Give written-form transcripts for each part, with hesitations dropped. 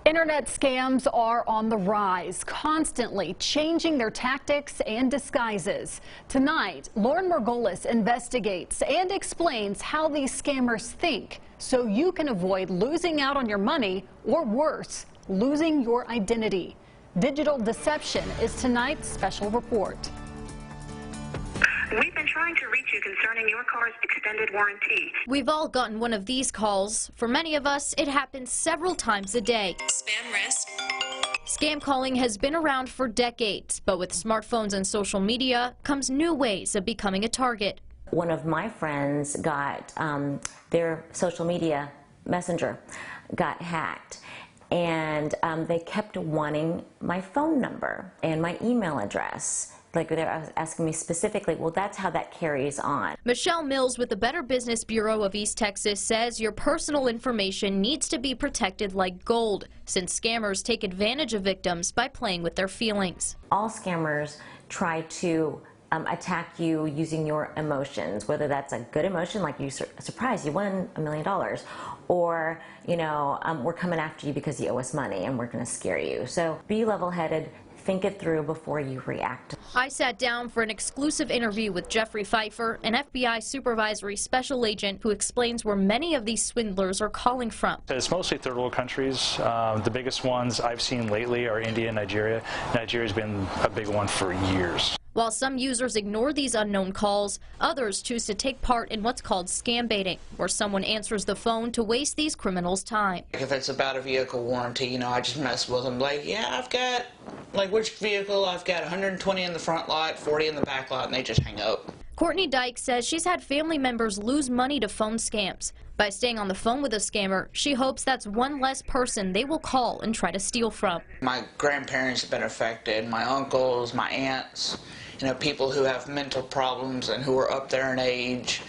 Internet scams are on the rise, constantly changing their tactics and disguises. Tonight, Lauren Margolis investigates and explains how these scammers think so you can avoid losing out on your money or worse, losing your identity. Digital deception is tonight's special report. We've been trying to reach you concerning your car's extended warranty. We've all gotten one of these calls. For many of us, it happens several times a day. Spam risk. Scam calling has been around for decades, but with smartphones and social media comes new ways of becoming a target. One of my friends got their social media messenger got hacked, and they kept wanting my phone number and my email address. Like they're asking me specifically, well, that's how that carries on. Michelle Mills with the Better Business Bureau of East Texas says your personal information needs to be protected like gold, since scammers take advantage of victims by playing with their feelings. All scammers try to attack you using your emotions, whether that's a good emotion, like you surprise, you won $1 million, or, you know, we're coming after you because you owe us money and we're going to scare you. So be level-headed. Think it through before you react. I sat down for an exclusive interview with Jeffrey Pfeiffer, an FBI supervisory special agent who explains where many of these swindlers are calling from. It's mostly third world countries. The biggest ones I've seen lately are India and Nigeria. Nigeria's been a big one for years. While some users ignore these unknown calls, others choose to take part in what's called scam baiting, where someone answers the phone to waste these criminals' time. If it's about a vehicle warranty, you know, I just mess with them. Like, yeah, I've got, like, which vehicle? I've got 120 in the front lot, 40 in the back lot, and they just hang up. Courtney Dyke says she's had family members lose money to phone scams. By staying on the phone with a scammer, she hopes that's one less person they will call and try to steal from. My grandparents have been affected, my uncles, my aunts, you know, people who have mental problems and who are up there in age.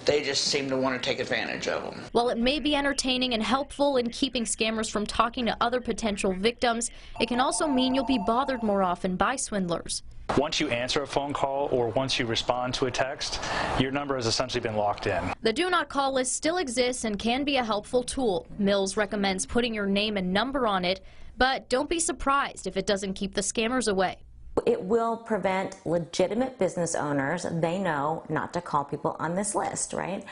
They just seem to want to take advantage of them. While it may be entertaining and helpful in keeping scammers from talking to other potential victims, it can also mean you'll be bothered more often by swindlers. Once you answer a phone call or once you respond to a text, your number has essentially been locked in. The do not call list still exists and can be a helpful tool. Mills recommends putting your name and number on it, but don't be surprised if it doesn't keep the scammers away. It will prevent legitimate business owners. They know not to call people on this list, right?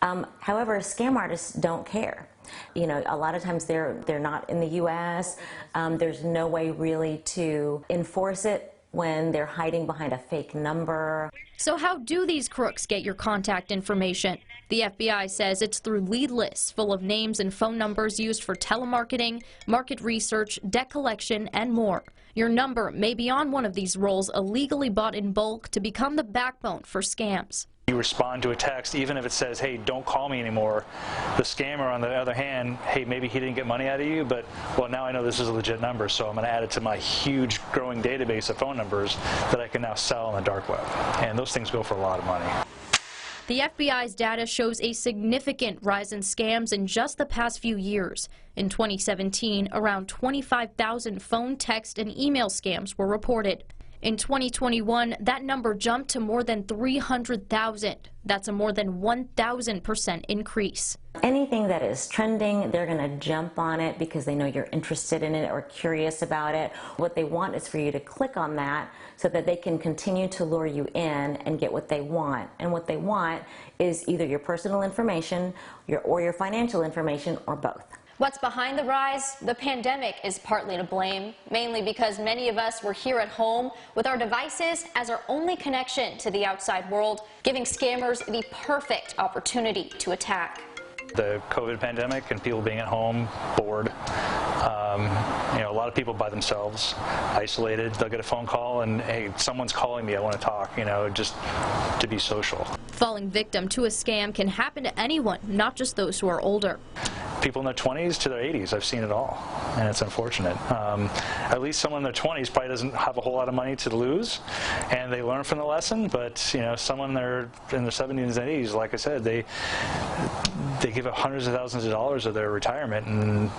However, scam artists don't care. You know, a lot of times they're not in the U.S. There's no way really to enforce it when they're hiding behind a fake number. So how do these crooks get your contact information? The FBI says it's through lead lists full of names and phone numbers used for telemarketing, market research, debt collection, and more. Your number may be on one of these rolls illegally bought in bulk to become the backbone for scams. You respond to a text, even if it says, hey, don't call me anymore. The scammer, on the other hand, hey, maybe he didn't get money out of you, but, well, now I know this is a legit number, so I'm going to add it to my huge growing database of phone numbers that I can now sell on the dark web. And those things go for a lot of money. The FBI's data shows a significant rise in scams in just the past few years. In 2017, around 25,000 phone, text, and email scams were reported. In 2021, that number jumped to more than 300,000. That's a more than 1,000% increase. Anything that is trending, they're going to jump on it because they know you're interested in it or curious about it. What they want is for you to click on that so that they can continue to lure you in and get what they want. And what they want is either your personal information or your financial information, or both. What's behind the rise? The pandemic is partly to blame, mainly because many of us were here at home with our devices as our only connection to the outside world, giving scammers the perfect opportunity to attack. The COVID pandemic and people being at home, bored, you know, a lot of people by themselves, isolated. They'll get a phone call and, hey, someone's calling me, I want to talk, you know, just to be social. Falling victim to a scam can happen to anyone, not just those who are older. People in their 20s to their 80s, I've seen it all, and it's unfortunate. At least someone in their 20s probably doesn't have a whole lot of money to lose, and they learn from the lesson, but, you know, someone in their 70s and 80s, like I said, they give up hundreds of thousands of dollars of their retirement, and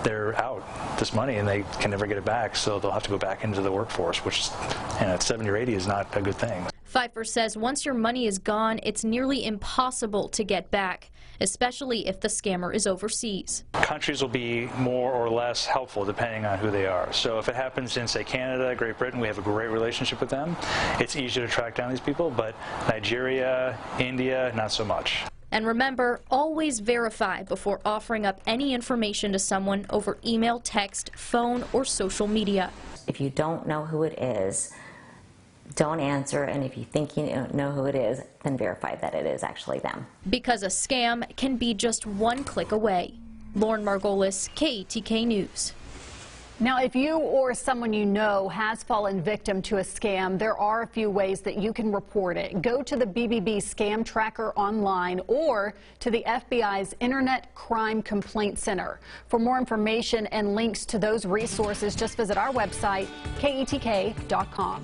they're out this money, and they can never get it back, so they'll have to go back into the workforce, which, you know, at 70 or 80 is not a good thing. Pfeiffer says once your money is gone, it's nearly impossible to get back, especially if the scammer is overseas. Countries will be more or less helpful depending on who they are. So if it happens in, say, Canada, Great Britain, we have a great relationship with them. It's easier to track down these people, but Nigeria, India, not so much. And remember, always verify before offering up any information to someone over email, text, phone, or social media. If you don't know who it is, don't answer, and if you think you know who it is, then verify that it is actually them. Because a scam can be just one click away. Lauren Margolis, KETK News. Now, if you or someone you know has fallen victim to a scam, there are a few ways that you can report it. Go to the BBB Scam Tracker online or to the FBI's Internet Crime Complaint Center. For more information and links to those resources, just visit our website, ketk.com.